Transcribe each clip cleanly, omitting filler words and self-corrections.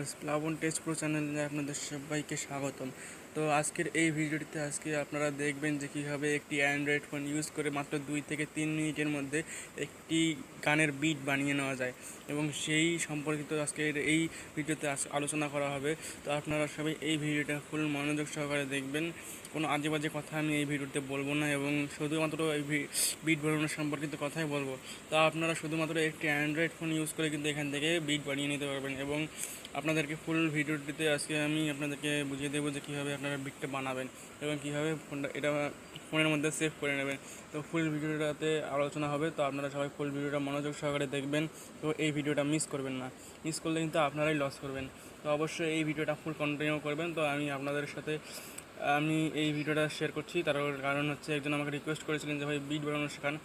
Viewers, প্লাবন test pro চ্যানেলে আপনাদের সবাইকে স্বাগতম। তো আজকের এই ভিডিওটিতে আপনারা দেখবেন যে কীভাবে একটি অ্যান্ড্রয়েড ফোন ইউজ করে মাত্র 2 থেকে 3 মিনিটের মধ্যে একটি গানের বিট বানিয়ে নেওয়া যায় এবং সেই সম্পর্কিত আজকের এই ভিডিওতে আলোচনা করা হবে। তো আপনারা সবাই এই ভিডিওটা ফুল মনোযোগ সহকারে দেখবেন। কোনো আজে বাজে কথা আমি এই ভিডিওতে বলবো না এবং শুধুমাত্র এই বিট বানানোর সম্পর্কিত কথাই বলবো। তা আপনারা শুধুমাত্র একটি অ্যান্ড্রয়েড ফোন ইউজ করে কিন্তু এখান থেকে বিট বানিয়ে নিতে পারবেন এবং আপনাদেরকে ফুল ভিডিওটিতে আজকে আমি আপনাদেরকে বুঝিয়ে দেবো যে কীভাবে আপনারা বিটটা বানাবেন এবং কীভাবে এটা ফোনের মধ্যে সেভ করে নেবেন। তো ফুল ভিডিওটাতে আলোচনা হবে, তো আপনারা সবাই ফুল ভিডিওটা মনোযোগ সহকারে দেখবেন। তো এই ভিডিওটা মিস করবেন না, মিস করলে কিন্তু আপনারাই লস করবেন। তো অবশ্যই এই ভিডিওটা ফুল কন্টিনিউ করবেন। তো আপনাদের সাথে আমি এই ভিডিওটা শেয়ার করছি, তার কারণ হচ্ছে একজন আমাকে রিকোয়েস্ট করেছিলেন যে ভাই বিট বানানো শেখান।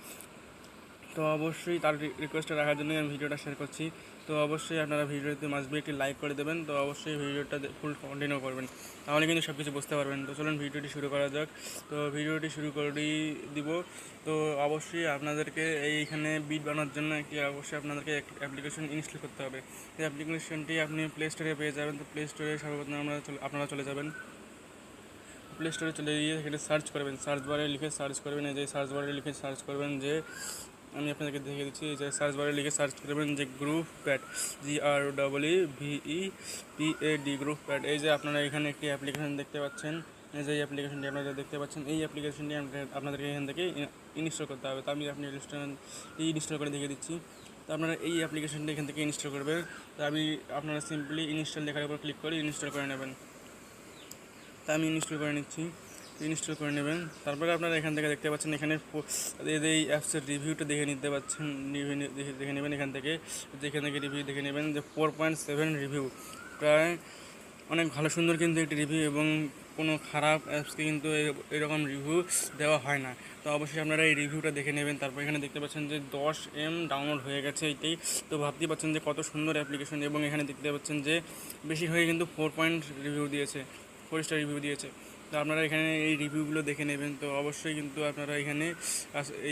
তো অবশ্যই তার রিকোয়েস্টটা রাখার জন্যই আমি ভিডিওটা শেয়ার করছি। তো অবশ্যই আপনারা ভিডিওতে মাস্ট একটি লাইক করে দেবেন। তো অবশ্যই ভিডিওটা ফুল কন্টিনিউ করবেন, তাহলে কিন্তু সব কিছু বুঝতে পারবেন। তো চলুন ভিডিওটি শুরু করা যাক। তো ভিডিওটি শুরু করেই দিব। তো অবশ্যই আপনাদেরকে এইখানে বিট বানানোর জন্য অবশ্যই আপনাদেরকে একটি অ্যাপ্লিকেশন ইনস্টল করতে হবে। এই অ্যাপ্লিকেশনটি আপনি প্লে স্টোরে পেয়ে যাবেন। তো প্লে স্টোরে সর্বপ্রথম আপনারা চলে যাবেন। প্লে স্টোরে চলে গিয়ে এখানে সার্চ করবেন, সার্চ বারে লিখে সার্চ করবেন। এই যে সার্চ বারে লিখে সার্চ করবেন যে আমি আপনাদেরকে দেখে দিচ্ছি, যে সার্চ বারে লিখে সার্চ করবেন যে group pad, GREEPAD group pad. এই যে আপনারা এখানে একটি অ্যাপ্লিকেশন দেখতে পাচ্ছেন, এই যে এই অ্যাপ্লিকেশনটি আপনারা দেখতে পাচ্ছেন, এই অ্যাপ্লিকেশনটি আপনাদেরকে এখান থেকে ইনস্টল করতে হবে। তো আমি আপনি ইনস্টল করে দেখে দিচ্ছি। তো আপনারা এই অ্যাপ্লিকেশনটি এখান থেকে ইনস্টল করবেন। তো আপনারা সিম্পলি ইনস্টল লেখার উপর ক্লিক করে ইনস্টল করে নেবেন। তা আমি ইনস্টল করে নিচ্ছি, ইনস্টল করে নেবেন। তারপরে আপনারা এখান থেকে দেখতে পাচ্ছেন এখানে এই অ্যাপসের রিভিউটা দেখে নিতে পাচ্ছেন, রিভিউ দেখে নেবেন এখান থেকে রিভিউ দেখে নেবেন যে 4.7 রিভিউ, প্রায় অনেক ভালো সুন্দর কিন্তু একটি রিভিউ এবং কোনো খারাপ অ্যাপসকে কিন্তু এরকম রিভিউ দেওয়া হয় না। তো অবশ্যই আপনারা এই রিভিউটা দেখে নেবেন। তারপর এখানে দেখতে পাচ্ছেন যে 10 M ডাউনলোড হয়ে গেছে এইটাই। তো ভাবতেই পাচ্ছেন যে কত সুন্দর অ্যাপ্লিকেশন এবং এখানে দেখতে পাচ্ছেন যে বেশি হয়ে কিন্তু 4 রিভিউ দিয়েছে, 4 স্টার রিভিউ দিয়েছে। তো আপনারা এখানে এই রিভিউগুলো দেখে নেবেন। তো অবশ্যই কিন্তু আপনারা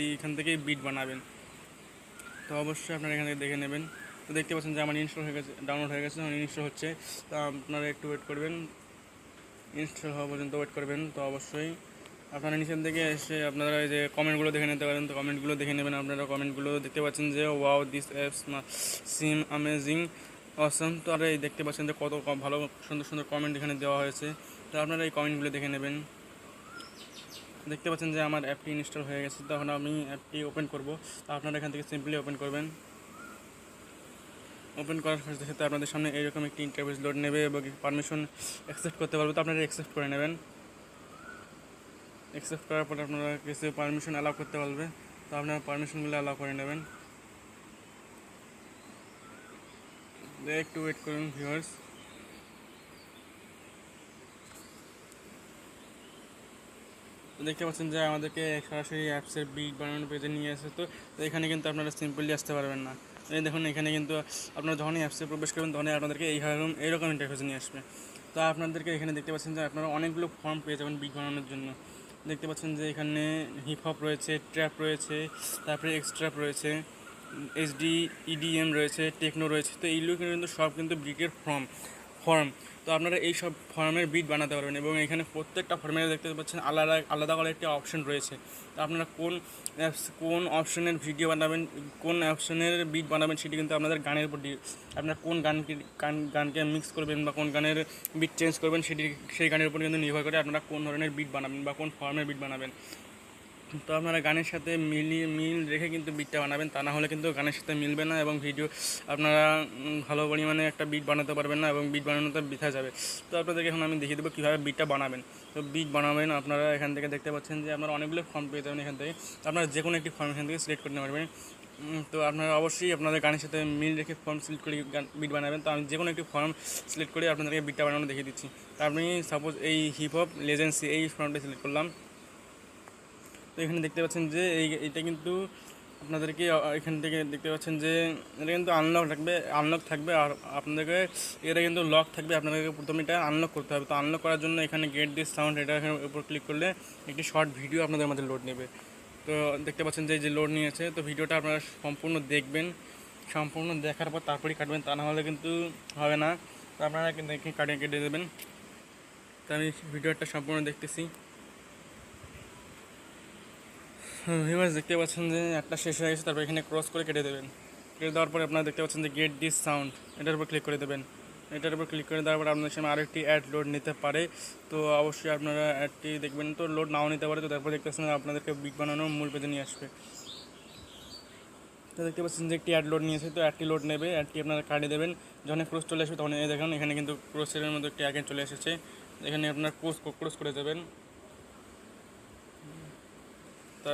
এইখান থেকেই বিট বানাবেন। তো অবশ্যই আপনারা এখান থেকে দেখে নেবেন। তো দেখতে পাচ্ছেন যে আমার ইনস্টল হয়ে গেছে, ডাউনলোড হয়ে গেছে, ইনস্টল হচ্ছে। তো আপনারা একটু ওয়েট করবেন, ইনস্টল হওয়া পর্যন্ত ওয়েট করবেন। তো অবশ্যই আপনারা নিচের দিকে এসে আপনারা এই যে কমেন্টগুলো দেখে নিতে পারেন। তো কমেন্টগুলো দেখে নেবেন। আপনারা কমেন্টগুলো দেখতে পাচ্ছেন যে wow this apps seem amazing awesome. তো আর এই দেখতে পাচ্ছেন যে কত ভালো সুন্দর সুন্দর কমেন্ট এখানে দেওয়া হয়েছে। তো আপনারা এই কমেন্টগুলো দেখে নেবেন। দেখতে পাচ্ছেন যে আমার অ্যাপটি ইনস্টল হয়ে গেছে। তখন আমি অ্যাপটি ওপেন করব। তো আপনারা এখান থেকে সিম্পলি ওপেন করবেন। ওপেন করার সাথে সাথে আপনাদের সামনে এইরকম একটি ইন্টারফেস লোড নেবে এবং পারমিশন অ্যাকসেপ্ট করতে পারবে। তো আপনারা অ্যাকসেপ্ট করে নেবেন। অ্যাকসেপ্ট করার পরে আপনারা কিছু পারমিশন অ্যালাউ করতে পারবে। তো আপনারা পারমিশনগুলো অ্যালাউ করে নেবেন। একটু ওয়েট করুন ভিউয়ার্স। দেখতে পাচ্ছেন যে আমাদেরকে সরাসরি অ্যাপসের বিট বানানোর পেজে নিয়ে আসে। তো এখানে কিন্তু আপনারা সিম্পলি আসতে পারবেন না। এই দেখুন এখানে কিন্তু আপনারা যখনই অ্যাপসে প্রবেশ করবেন তখনই আপনাদেরকে এইরকম ইন্টারফেসে নিয়ে আসবে। তো আপনাদেরকে এখানে দেখতে পাচ্ছেন যে আপনারা অনেকগুলো ফর্ম পেয়ে যাবেন বিট বানানোর জন্য। দেখতে পাচ্ছেন যে এখানে হিপ হপ রয়েছে, ট্র্যাপ রয়েছে, তারপরে এক্সট্র্যাপ রয়েছে, HD EDM রয়েছে, টেকনো রয়েছে। তো এইগুলো কিন্তু সব কিন্তু বিটের ফর্ম। তো আপনারা এই সব ফর্মের বিট বানাতে পারবেন এবং এখানে প্রত্যেকটা ফর্মে দেখতে পাচ্ছেন আলাদা আলাদা করে একটি অপশন রয়েছে। তো আপনারা কোন অপশনের ভিডিও বানাবেন, কোন অপশনের বিট বানাবেন সেটি কিন্তু আপনাদের গানের উপর আপনারা কোন গানকে মিক্স করবেন বা কোন গানের বিট চেঞ্জ করবেন সেই গানের উপর কিন্তু নির্ভর করে আপনারা কোন ধরনের বিট বানাবেন বা কোন ফর্মের বিট বানাবেন। তো আপনারা গানের সাথে মিল রেখে কিন্তু বিটটা বানাবেন, তা না হলে কিন্তু গানের সাথে মিলবে না এবং ভিডিও আপনারা ভালো পরিমাণে একটা বিট বানাতে পারবেন না এবং বিট বানানোতে বৃথা যাবে। তো আপনাদেরকে এখন আমি দেখিয়ে দেবো কীভাবে বিটটা বানাবেন। তো বিট বানাবেন আপনারা এখান থেকে দেখতে পাচ্ছেন যে আপনারা অনেকগুলো ফর্ম পেয়ে যাবেন। এখান থেকে আপনারা যে কোনো একটি ফর্ম এখান থেকে সিলেক্ট করতে পারবেন। তো আপনারা অবশ্যই আপনাদের গানের সাথে মিল রেখে ফর্ম সিলেক্ট করে বিট বানাবেন। তো আমি যে কোনো একটি ফর্ম সিলেক্ট করে আপনাদেরকে বিটটা বানানো দেখিয়ে দিচ্ছি। তো আপনি সাপোজ এই হিপ হপ লেজেন্সি এই ফর্মটা সিলেক্ট করলাম। তো এখানে দেখতে পাচ্ছেন যে এইটা কিন্তু আপনাদেরকে এখান থেকে দেখতে পাচ্ছেন যে এটা কিন্তু আনলক থাকবে আর আপনাদেরকে এটা কিন্তু লক থাকবে। আপনাদেরকে প্রথমে এটা আনলক করতে হবে। তো আনলক করার জন্য এখানে গেট দিস সাউন্ড এটা উপর ক্লিক করলে একটি শর্ট ভিডিও আপনাদের মধ্যে লোড নেবে। তো দেখতে পাচ্ছেন যে এই যে লোড নিয়েছে। তো ভিডিওটা আপনারা সম্পূর্ণ দেখবেন, সম্পূর্ণ দেখার পর তারপরেই কাটবেন, তা না হলে কিন্তু হবে না। তো আপনারা দেখে কেটে দেবেন। তো আমি ভিডিওটা সম্পূর্ণ দেখতেছি। ভিউয়ার্স দেখতে পাচ্ছেন যে একটা শেষ হয়ে গেছে, তারপর এখানে ক্রস করে কেটে দেবেন। কেটে দেওয়ার পরে আপনারা দেখতে পাচ্ছেন যে গেট দিস সাউন্ড, এটার উপর ক্লিক করে দেবেন। এটার উপর ক্লিক করে দেওয়ার পর আপনাদের সামনে আরেকটি অ্যাড লোড নিতে পারে। তো অবশ্যই আপনারা অ্যাডটি দেখবেন, তো লোড নাও নিতে পারে। তো তারপর দেখতে পাচ্ছেন আপনাদেরকে বিট বানানোর মূল পেজে নিয়ে আসবে। তো দেখতে পাচ্ছেন যে একটি অ্যাড লোড নিয়েছে, তো অ্যাডটি লোড নেবে, অ্যাডটি আপনারা কাটিয়ে দেবেন। যখন ক্রস চলে আসবে তখন এই দেখুন এখানে কিন্তু ক্রসের মধ্যে একটি আগে চলে এসেছে। এখানে আপনার ক্রস করে দেবেন। তা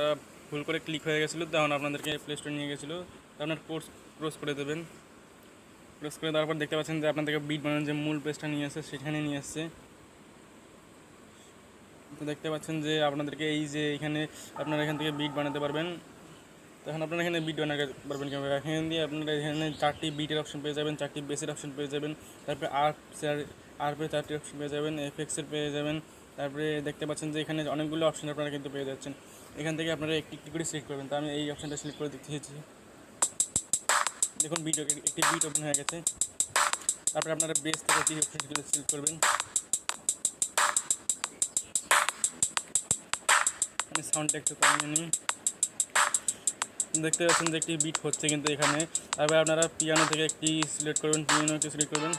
ভুল করে ক্লিক হয়ে গেছিলো, তখন আপনাদেরকে প্লে স্টোরে নিয়ে গেছিলো। আপনার ক্রস করে দেবেন। ক্রস করে দেওয়ার পর দেখতে পাচ্ছেন যে আপনাদেরকে বিট বানানোর যে মূল পেজটা নিয়ে আসছে সেখানে নিয়ে আসছে। তো দেখতে পাচ্ছেন যে আপনাদেরকে এই যে এখানে আপনারা এখান থেকে বিট বানাতে পারবেন। তখন আপনারা এখানে বিট বানাতে পারবেন কীভাবে, এখানে দিয়ে আপনারা এখানে 4টি বিটের অপশন পেয়ে যাবেন, 4টি বেসের অপশন পেয়ে যাবেন, তারপরে আরপে 4টি অপশন পেয়ে যাবেন, এফএক্সের পেয়ে যাবেন। তারপরে দেখতে পাচ্ছেন যে এখানে অনেকগুলো অপশন আপনারা কিন্তু পেয়ে যাচ্ছেন। এখান থেকে আপনারা একটি একটি করে সিলেক্ট করবেন। তো আমি এই অপশনটা সিলেক্ট করে দেখিয়েছি। দেখুন একটি বিট ওপেন হয়ে গেছে। তারপরে আপনারা বেস থেকে একটি অপশন সিলেক্ট করবেন। আমি সাউন্ডটা একটু কমিয়ে নিই। দেখতে পাচ্ছেন যে একটি বিট হচ্ছে কিন্তু এখানে। তারপরে আপনারা পিয়ানো থেকে একটি সিলেক্ট করবেন, পিয়ানো একটি সিলেক্ট করবেন।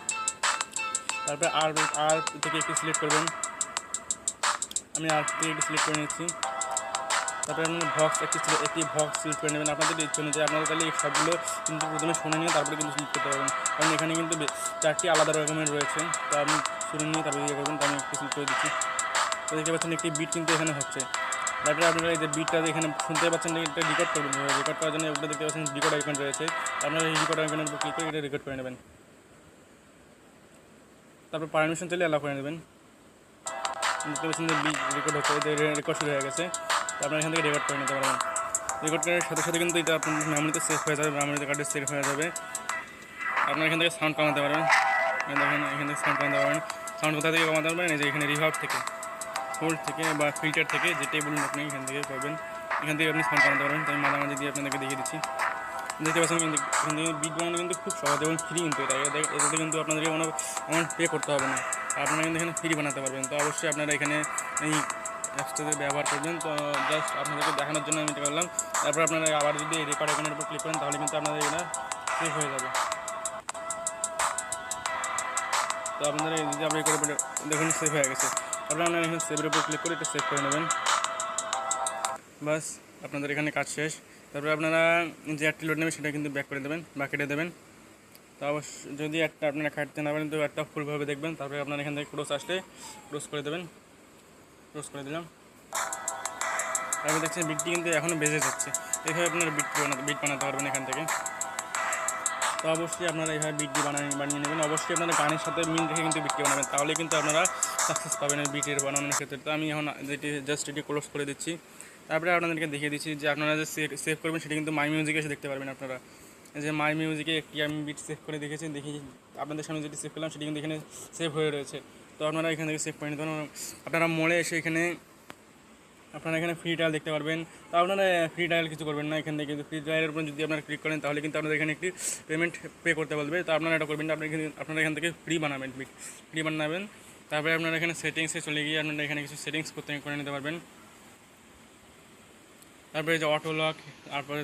তারপরে আর থেকে একটি সিলেক্ট করবেন। আমি আর থেকে একটি সিলেক্ট করে নিচ্ছি। তারপরে আপনার ভক্স একটি ভক্স সিলেক্ট করে নেবেন আপনাদের ইচ্ছে অনুযায়ী। আপনারা তাহলে এই সবগুলো কিন্তু প্রথমে শুনে নিয়ে তারপরে কিন্তু সিলেক্ট করতে পারবেন, কারণ এখানে কিন্তু 4টি আলাদা রকমের রয়েছে। তো আপনি শুনে নিয়ে তারপরে ইয়ে করবেন। তো আমি একটু সিলেক্ট করে দিচ্ছি। তো দেখতে পাচ্ছেন একটি বিট কিন্তু এখানে হচ্ছে। তারপরে আপনারা এই যে বিটটা এখানে শুনতে পাচ্ছেন, এটা রেকর্ড করবেন। রেকর্ড করার জন্য ওটা দেখতে পাচ্ছেন রেকর্ড আইকন রয়েছে। আপনারা এই রেকর্ড আইকনের উপর ক্লিক করে এটা রেকর্ড করে নেবেন। তারপর পারমিশন চাইলে অ্যালাউ করে নেবেন। দেখতে পাচ্ছেন যে রেকর্ড হচ্ছে, রেকর্ড শুরু হয়ে গেছে। তো আপনারা এখান থেকে রেকর্ড করে নিতে পারবেন। রেকর্ড করার সাথে সাথে কিন্তু এটা আপনার মেমোরিতে সেভ হয়ে যাবে, মেমোরিতে কার্ডে সেভ হয়ে যাবে। আপনারা এখান থেকে সাউন্ড কমাতে পারবেন। দেখেন এখান থেকে সাউন্ড কমাতে পারবেন। সাউন্ড কোথা থেকে কমাতে পারবেন, এই যে এখানে রিভার্ব থেকে, হোল্ড থেকে বা ফিল্টার থেকে, যেটাই বলুন আপনি এখান থেকে পাবেন। এখান থেকে আপনি সাউন্ড কমাতে পারবেন। তো আমি মাঝামাঝি দিয়ে আপনাদেরকে দেখিয়ে দিচ্ছি। দেখতে পাচ্ছেন কিন্তু এখান থেকে বিট বানানো কিন্তু খুব সহজ এবং ফ্রি কিন্তু এটাতে কিন্তু আপনাদেরকে কোনো অ্যামাউন্ট পে করতে হবে না। আপনারা কিন্তু এখানে ফ্রি বানাতে পারবেন। তো অবশ্যই আপনারা এখানে এই অ্যাপসটাতে ব্যবহার করবেন। তো জাস্ট আপনাদেরকে দেখানোর জন্য আমি এটা করলাম। তারপর আপনারা আবার যদি এই রেকর্ড আইকনের উপর ক্লিক করেন তাহলে কিন্তু আপনাদের এটা সেভ হয়ে যাবে। তো আপনারা যদি আপনি করে দেখুন সেভ হয়ে গেছে। তারপরে আপনারা এখানে সেভের উপর ক্লিক করে এটা সেভ করে নেবেন। বাস আপনাদের এখানে কাজ শেষ। তারপরে আপনারা যে অ্যাডটি লোড নেবেন সেটা কিন্তু ব্যাক করে দেবেন বা কেটে দেবেন। তো অবশ্য যদি একটা আপনারা কাটতে না পারেন তো একটা ফুলভাবে দেখবেন। তারপরে আপনারা এখান থেকে ক্রস আসলে ক্রস করে দেবেন। ক্রস করে দিলাম। তারপরে দেখছেন বিটটি কিন্তু এখনও বেজে যাচ্ছে। এইভাবে আপনারা বিট বানাতে পারবেন এখান থেকে। তো অবশ্যই আপনারা এইভাবে বিটটি বানিয়ে নেবেন। অবশ্যই আপনারা গানের সাথে মিল রেখে কিন্তু বিটটি বানাবেন, তাহলে কিন্তু আপনারা সাকসেস পাবেন এই বিটের বানানোর ক্ষেত্রে। তো আমি এখন এটি ক্লোজ করে দিচ্ছি। তারপরে আপনাদেরকে দেখিয়ে দিচ্ছি যে আপনারা যে সেভ করবেন সেটা কিন্তু মাই মিউজিকে এসে দেখতে পারবেন। আপনারা যে মাই মিউজিকে একটি আমি বিট সেভ করে দেখি আপনাদের সামনে যেটি সেভ করলাম সেটি কিন্তু এখানে সেভ হয়ে রয়েছে। তো আপনারা এখান থেকে সেভ করে নিতে পারেন। আপনারা মোড়ে এসে আপনারা এখানে ফ্রি ট্রায়াল দেখতে পারবেন। তো আপনারা ফ্রি ট্রায়াল কিছু করবেন না, এখান থেকে কিন্তু ফ্রি ট্রায়ালের উপর যদি আপনারা ক্লিক করেন তাহলে কিন্তু আপনাদের এখানে একটি পেমেন্ট পে করতে বলবে। তো আপনারা এটা করবেন না, আপনারা এখান থেকে ফ্রি বানাবেন। তারপরে আপনারা এখানে সেটিংসে চলে গিয়ে আপনারা এখানে কিছু সেটিংস করে নিতে পারবেন। তারপরে যে অটো লক, তারপরে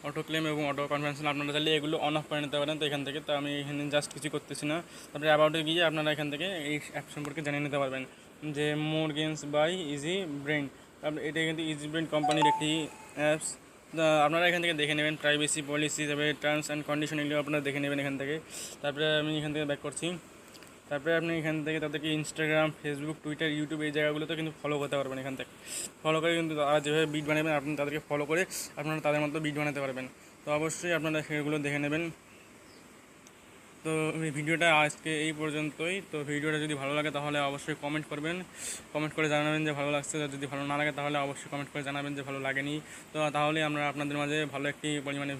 অটো ক্লেম এবং অটো কনফারেন্সিং আপনারা চাইলে এগুলো অন অফ করে নিতে পারেন। তো এখান থেকে তো আমি এখানে জাস্ট কিছু করতেছি না। তারপরে অ্যাবাউটে গিয়ে আপনারা এখান থেকে এই অ্যাপ সম্পর্কে জানিয়ে নিতে পারবেন যে মোর গেমস বাই ইজি ব্রেন। এটা কিন্তু ইজি ব্রেন কোম্পানির একটি অ্যাপস। আপনারা এখান থেকে দেখে নেবেন প্রাইভেসি পলিসি, তারপরে টার্মস অ্যান্ড কন্ডিশন, এগুলো আপনারা দেখে নেবেন এখান থেকে। তারপরে আমি এখান থেকে ব্যাক করছি। তারপরে আপনি এখান থেকে তাদেরকে ইনস্টাগ্রাম, ফেসবুক, টুইটার, ইউটিউব এই জায়গাগুলোতে কিন্তু ফলো করতে পারবেন। এখান থেকে ফলো করে কিন্তু তারা যেভাবে বিট বানাবেন আপনি তাদেরকে ফলো করে আপনারা তাদের মতো বিট বানাতে পারবেন। তো অবশ্যই আপনারা সেগুলো দেখে নেবেন। তো এই ভিডিওটা আজকে এই পর্যন্তই। তো ভিডিওটা যদি ভালো লাগে তাহলে অবশ্যই কমেন্ট করবেন, কমেন্ট করে জানাবেন যে ভালো লাগছে। যদি ভালো না লাগে তাহলে অবশ্যই কমেন্ট করে জানাবেন যে ভালো লাগেনি। তো তাহলে আমরা আপনাদের মাঝে ভালো একটি পরিমাণে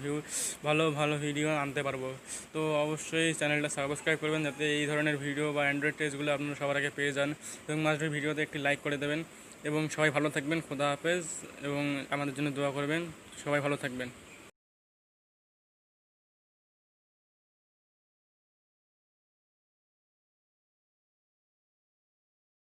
ভালো ভিডিও আনতে পারবো। তো অবশ্যই চ্যানেলটা সাবস্ক্রাইব করবেন যাতে এই ধরনের ভিডিও বা অ্যান্ড্রয়েড টেস্টগুলো আপনারা সবার আগে পেয়ে যান। এবং মাঝে ভিডিওতে একটি লাইক করে দেবেন এবং সবাই ভালো থাকবেন। খোদা হাফেজ এবং আমাদের জন্য দোয়া করবেন। সবাই ভালো থাকবেন।